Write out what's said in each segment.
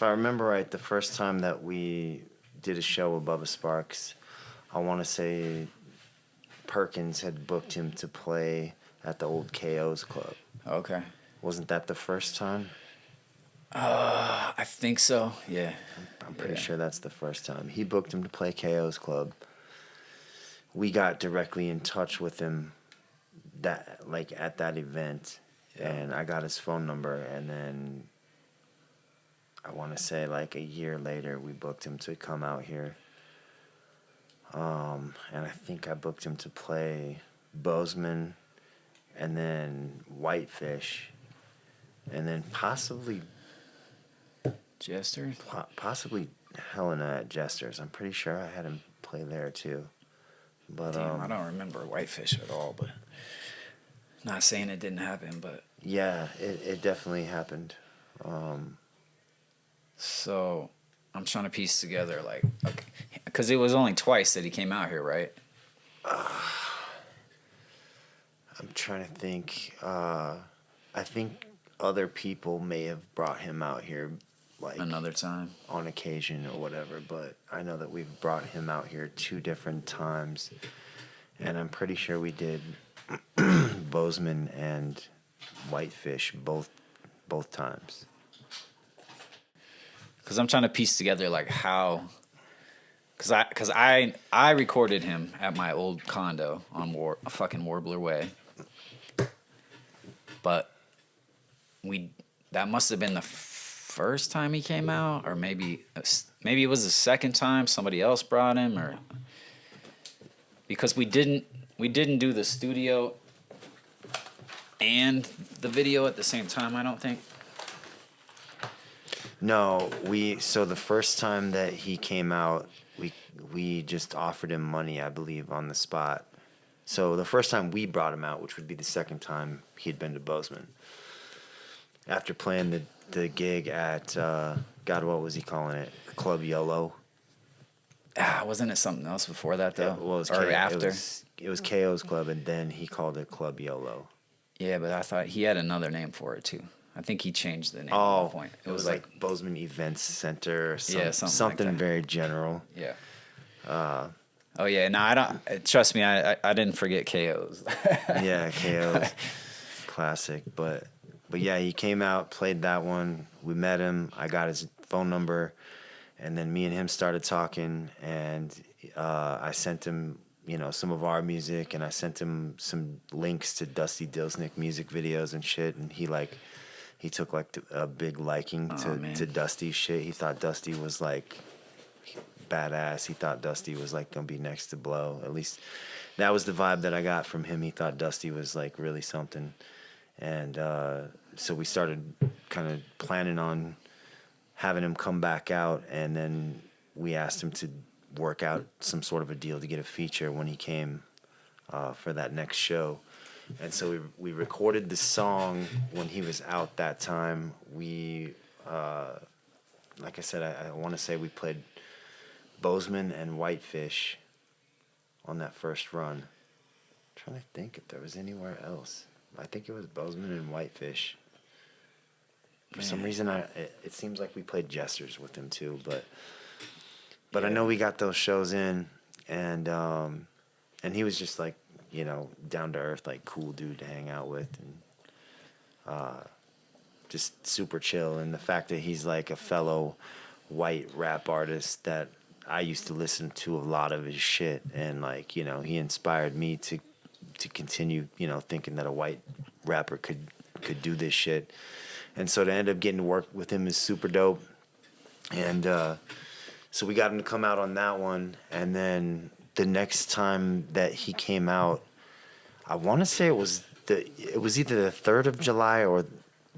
I remember right, the first time that we did a show with Bubba Sparxxx, I want to say Perkins had booked him to play at the old KO's club. Okay. Wasn't that the first time? I think so. Yeah. I'm pretty Yeah. sure that's the first time. He booked him to play KO's club. We got directly in touch with him at that event, Yeah. and I got his phone number, and then I want to say like a year later we booked him to come out here. And I think I booked him to play Bozeman and then Whitefish and then possibly Jesters? possibly Helena at Jesters. I'm pretty sure I had him play there too. But Damn, I don't remember Whitefish at all, but not saying it didn't happen, but yeah, it definitely happened. so I'm trying to piece together like, because it was only twice that he came out here, right? I'm trying to think. I think other people may have brought him out here like Another time. on occasion or whatever, but I know that we've brought him out here 2 different times, and I'm pretty sure we did Bozeman and Whitefish both times. Because I'm trying to piece together like how, because I recorded him at my old condo on fucking Warbler Way, but that must have been the first time he came out, or maybe it was the second time somebody else brought him, or because we didn't do the studio and the video at the same time, I don't think. No, so the first time that he came out, we just offered him money, I believe, on the spot. So the first time we brought him out, which would be the second time he'd been to Bozeman, after playing the gig at God, what was he calling it? Club YOLO. Wasn't it something else before that though? After? It was KO's club, and then he called it Club YOLO. Yeah, but I thought he had another name for it too. I think he changed the name at one point. It was like Bozeman Events Center or something like very general. Yeah. Oh yeah, no, I don't. Trust me, I didn't forget KO's. Yeah, KO's classic, but yeah, he came out, played that one. We met him. I got his phone number, and then me and him started talking, and I sent him, some of our music, and I sent him some links to Dusty Dilsnick music videos and shit, and he took like a big liking to Dusty's shit. He thought Dusty was like badass. He thought Dusty was like gonna be next to blow. At least that was the vibe that I got from him. He thought Dusty was like really something. And so we started kind of planning on having him come back out, and then we asked him to work out some sort of a deal to get a feature when he came for that next show. And so we recorded the song when he was out that time. We, like I said, I want to say we played Bozeman and Whitefish on that first run. I'm trying to think if there was anywhere else. I think it was Bozeman and Whitefish. For some reason, it seems like we played Jesters with him too, but I know we got those shows in, and he was just like, down to earth, like cool dude to hang out with, and just super chill. And the fact that he's like a fellow white rap artist that I used to listen to a lot of his shit, and like, he inspired me to continue, thinking that a white rapper could do this shit. And so to end up getting to work with him is super dope. And so we got him to come out on that one. And then the next time that he came out, I want to say it was either the 3rd of July or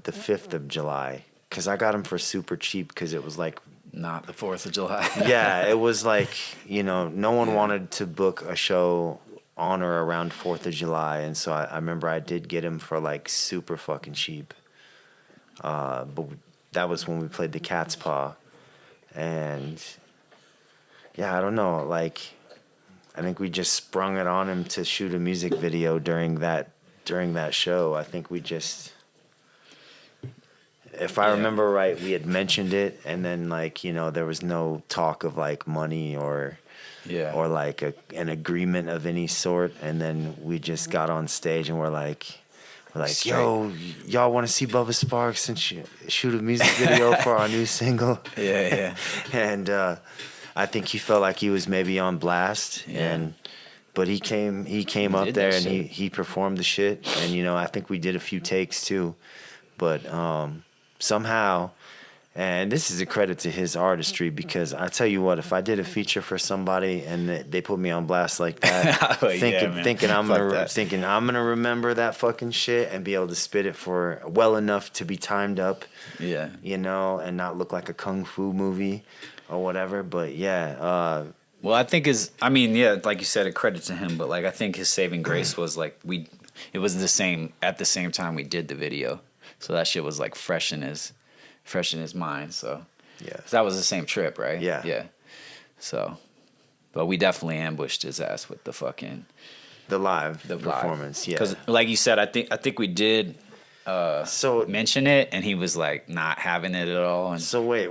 the 5th of July, because I got him for super cheap, because it was like, not the 4th of July. Yeah, it was like, no one wanted to book a show on or around 4th of July. And so I remember I did get him for like super fucking cheap. But that was when we played the Cat's Paw. And yeah, I don't know, like, I think we just sprung it on him to shoot a music video during that show. I think we just, if I remember right, we had mentioned it, and then like there was no talk of like money or like an agreement of any sort, and then we just got on stage and we're like, yo, y'all want to see Bubba Sparxxx and shoot a music video for our new single? Yeah. And I think he felt like he was maybe on blast, but he came up there and he performed the shit, and I think we did a few takes too, but somehow. And this is a credit to his artistry, because I tell you what, if I did a feature for somebody and they put me on blast like that, thinking I'm gonna remember that fucking shit and be able to spit it for well enough to be timed up, and not look like a kung fu movie or whatever. But well, I think like you said, a credit to him, but like I think his saving grace was like it was the same at the same time we did the video, so that shit was like fresh in his mind. So that was the same trip, right? Yeah. So, but we definitely ambushed his ass with the live performance. Because like you said, I think we did mention it, and he was like not having it at all. And so wait,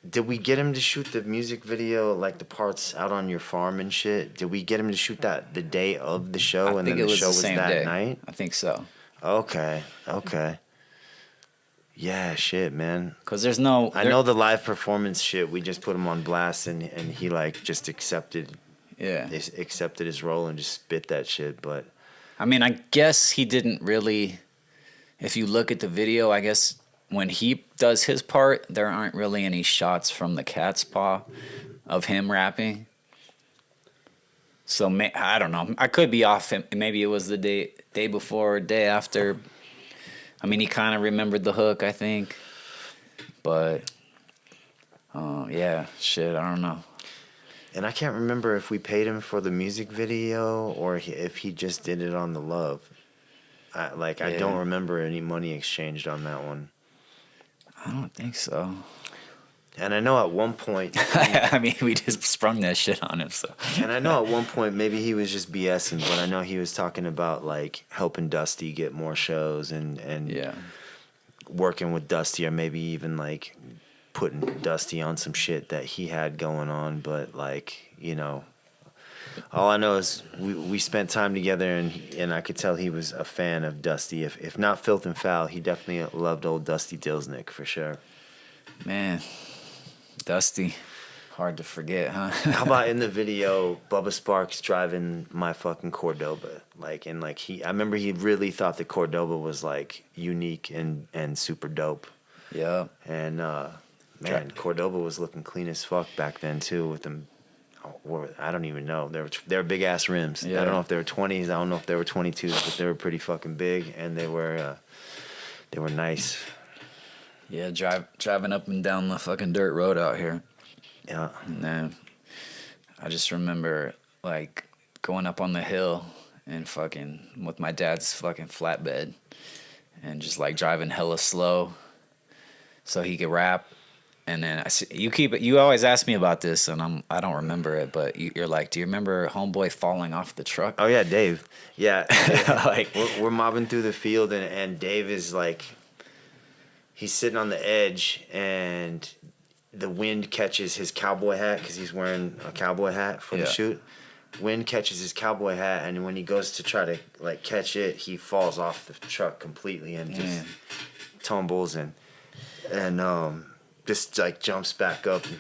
did we get him to shoot the music video, like the parts out on your farm and shit? Did we get him to shoot that the day of the show, and then the show was that night? I think so. Okay. Yeah, shit, man. Because there's no... I know the live performance shit, we just put him on blast, and he, like, just accepted his role and just spit that shit, but... I mean, I guess he didn't really... If you look at the video, I guess when he does his part, there aren't really any shots from the cat's paw of him rapping. So, I don't know. I could be off. Maybe it was the day before or day after... I mean, he kind of remembered the hook, I think. But, shit, I don't know. And I can't remember if we paid him for the music video or if he just did it on the love. I don't remember any money exchanged on that one. I don't think so. And I know at one point... I mean, we just sprung that shit on him, so... And I know at one point maybe he was just BSing, but I know he was talking about, like, helping Dusty get more shows and working with Dusty, or maybe even, like, putting Dusty on some shit that he had going on. But, like, all I know is we spent time together, and I could tell he was a fan of Dusty. If not Filth and Foul, he definitely loved old Dusty Dilsnick, for sure. Man... Dusty, hard to forget, huh? How about in the video, Bubba Sparxxx driving my fucking Cordoba, I remember he really thought the Cordoba was like unique and super dope. Yeah. And man, Cordoba was looking clean as fuck back then too, with them. I don't even know. They were big ass rims. Yeah. I don't know if they were 20s. I don't know if they were 22s, but they were pretty fucking big, and they were nice. Yeah, driving up and down the fucking dirt road out here. Yeah. And then I just remember, like, going up on the hill and fucking with my dad's fucking flatbed and just, like, driving hella slow so he could rap. And then you always ask me about this, and I don't remember it, but you're like, do you remember homeboy falling off the truck? Oh, yeah, Dave. Yeah. Like, we're mobbing through the field, and Dave is, like... He's sitting on the edge, and the wind catches his cowboy hat, because he's wearing a cowboy hat for the shoot. Wind catches his cowboy hat, and when he goes to try to like catch it, he falls off the truck completely and just tumbles and just like jumps back up and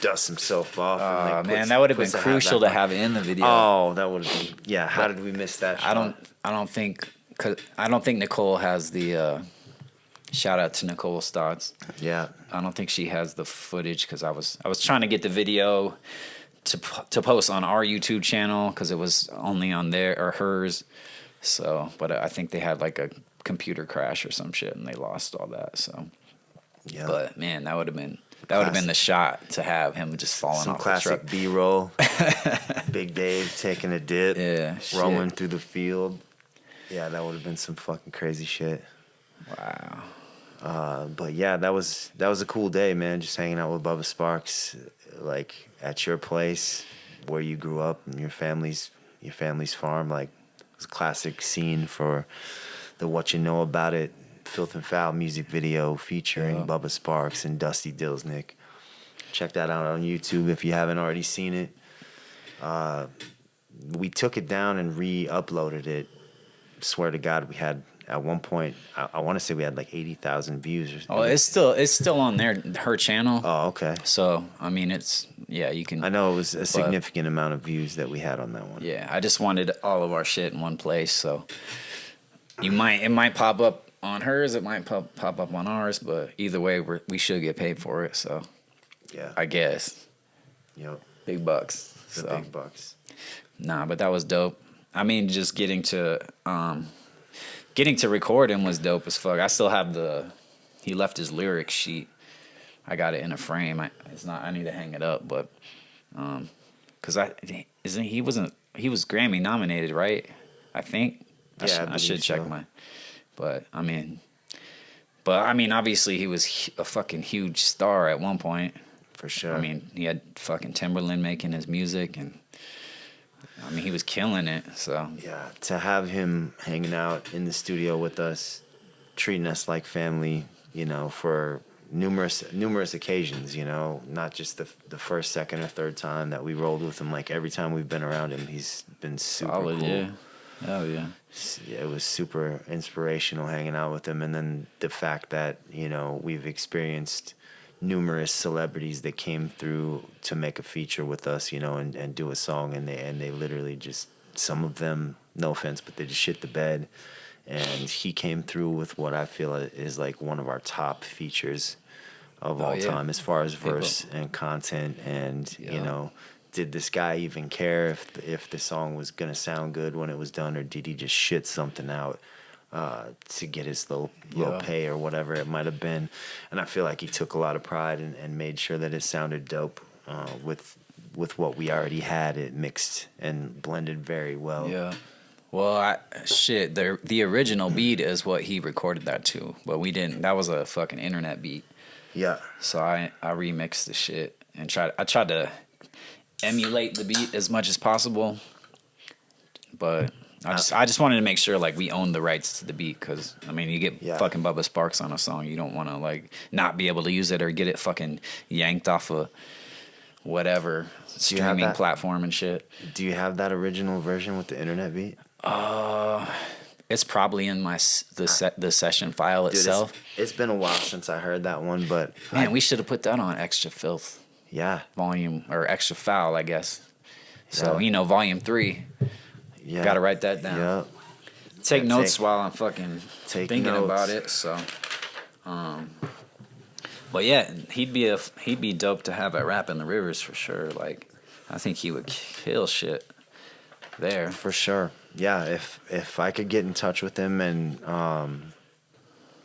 dusts himself off. And, man, that would have been crucial to have in the video. Oh, that would have been. Yeah, how did we miss that shot? I don't think Nicole has the. Shout out to Nicole Stotts. Yeah. I don't think she has the footage, because I was trying to get the video to post on our YouTube channel, because it was only on hers. So, but I think they had like a computer crash or some shit, and they lost all that. So, yeah. But man, that would have been the shot to have him just falling some off the truck. Some classic B-roll. Big Dave taking a dip. Yeah. Rolling through the field. Yeah, that would have been some fucking crazy shit. Wow. But yeah, that was a cool day, man. Just hanging out with Bubba Sparxxx, like at your place where you grew up and your family's farm. Like, it was a classic scene for the What You Know About It Filth and Foul music video featuring Yeah. Bubba Sparxxx and Dusty Dillsnick. Check that out on YouTube if you haven't already seen it. We took it down and re-uploaded it. Swear to God, we had at one point, I want to say we had like 80,000 views. Oh, it's still on her channel. Oh, okay. So I mean, it's you can. I know it was a significant amount of views that we had on that one. Yeah, I just wanted all of our shit in one place, so it might pop up on hers, it might pop up on ours, but either way, we should get paid for it. So Yeah. I guess. Yep. Big bucks. The So. big bucks. Nah, but that was dope. I mean, just getting to record him was dope as fuck. I still have he left his lyric sheet. I got it in a frame. I need to hang it up, but cause he was Grammy nominated, right? I think. I should check so. But I mean, obviously he was a fucking huge star at one point. For sure. I mean, he had fucking Timberland making his music, and I mean, he was killing it. So yeah, to have him hanging out in the studio with us, treating us like family, for numerous occasions, not just the first, second, or third time that we rolled with him. Like every time we've been around him, he's been super solid, cool. yeah. Hell yeah. It was super inspirational hanging out with him, and then the fact that we've experienced numerous celebrities that came through to make a feature with us, and do a song, and they literally just, some of them, no offense, but they just shit the bed. And he came through with what I feel is like one of our top features of all time as far as verse and content, and did this guy even care if the song was gonna sound good when it was done, or did he just shit something out to get his little pay or whatever it might have been? And I feel like he took a lot of pride and made sure that it sounded dope with what we already had. It mixed and blended very well. Yeah. Well, the original beat is what he recorded that to, but we didn't. That was a fucking internet beat. Yeah. So I remixed the shit and tried to emulate the beat as much as possible, but I just wanted to make sure like we owned the rights to the beat, because I mean, you get fucking Bubba Sparxxx on a song, you don't want to like not be able to use it or get it fucking yanked off of whatever streaming platform and shit. Do you have that original version with the internet beat? It's probably in the session file itself. It's been a while since I heard that one, but man, we should have put that on Extra Filth. Yeah. Volume or Extra Foul, I guess. So Volume 3. Yeah. Gotta write that down. Yeah. Take notes while I'm fucking thinking notes about it. So, but yeah, he'd be dope to have at Rap in the Rivers for sure. Like, I think he would kill shit there for sure. Yeah, if I could get in touch with him, and I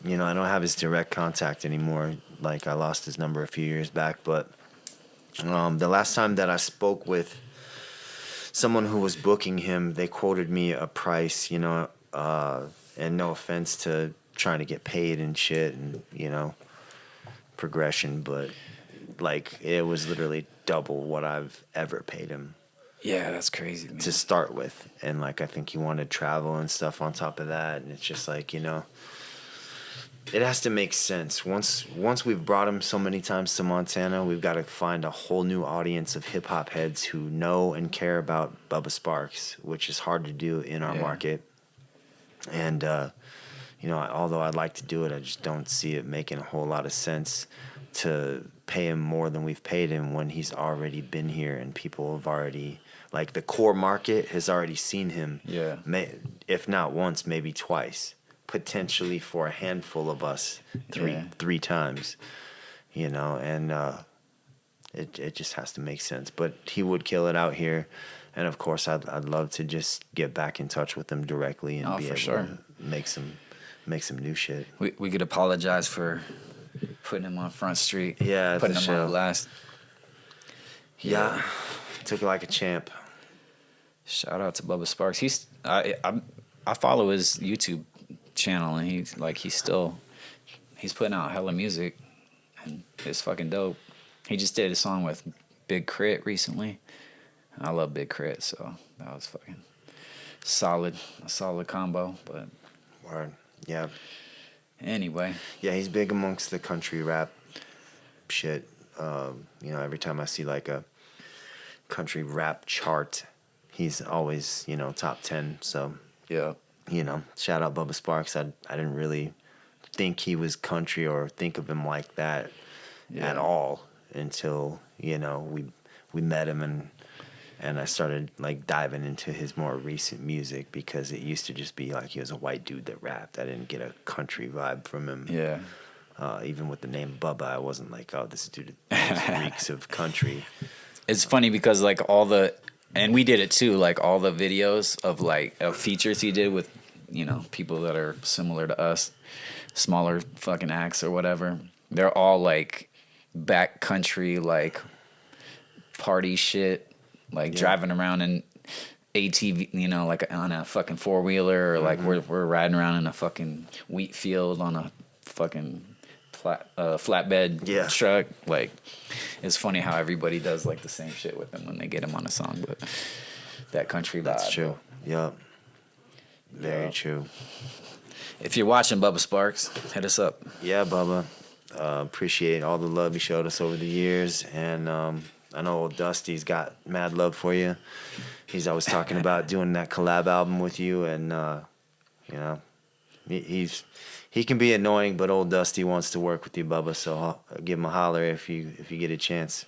don't have his direct contact anymore. Like, I lost his number a few years back, but the last time that I spoke with someone who was booking him, they quoted me a price, and no offense to trying to get paid and shit and, progression, but like it was literally double what I've ever paid him. Yeah, that's crazy, man. To start with. And like I think he wanted travel and stuff on top of that, and it's just like, it has to make sense. Once we've brought him so many times to Montana, we've got to find a whole new audience of hip hop heads who know and care about Bubba Sparxxx, which is hard to do in our market. And although I'd like to do it, I just don't see it making a whole lot of sense to pay him more than we've paid him when he's already been here and people have already, like, the core market has already seen him. Yeah. If not once, maybe twice. Potentially for a handful of us, three times, and it just has to make sense. But he would kill it out here, and of course, I'd love to just get back in touch with him directly and be able to make some new shit. We could apologize for putting him on Front Street. Yeah, putting him on blast. Yeah, took it like a champ. Shout out to Bubba Sparxxx. I follow his YouTube channel, and he's putting out hella music, and it's fucking dope. He just did a song with Big Crit recently. I love Big Crit, so that was fucking a solid combo. But word, yeah. Anyway, Yeah, he's big amongst the country rap shit. Every time I see like a country rap chart, he's always, top 10. So, yeah, shout out Bubba Sparxxx. I didn't really think he was country or think of him like that at all until, we met him and I started like diving into his more recent music because it used to just be like he was a white dude that rapped. I didn't get a country vibe from him. yeah. Even with the name Bubba, I wasn't like, oh, this dude just reeks of country. It's funny because like and we did it too, like all the videos of features he did with, people that are similar to us, smaller fucking acts or whatever. They're all like backcountry, like party shit, like driving around in ATV, like on a fucking 4-wheeler, or like we're riding around in a fucking wheat field on a fucking flatbed truck. Like, it's funny how everybody does like the same shit with them when they get them on a song, but that country vibe. That's true. Yup. Very true. If you're watching Bubba Sparxxx, hit us up. Yeah, Bubba. Appreciate all the love you showed us over the years, and I know old Dusty's got mad love for you. He's always talking about doing that collab album with you, and he can be annoying, but old Dusty wants to work with you, Bubba. So I'll give him a holler if you get a chance.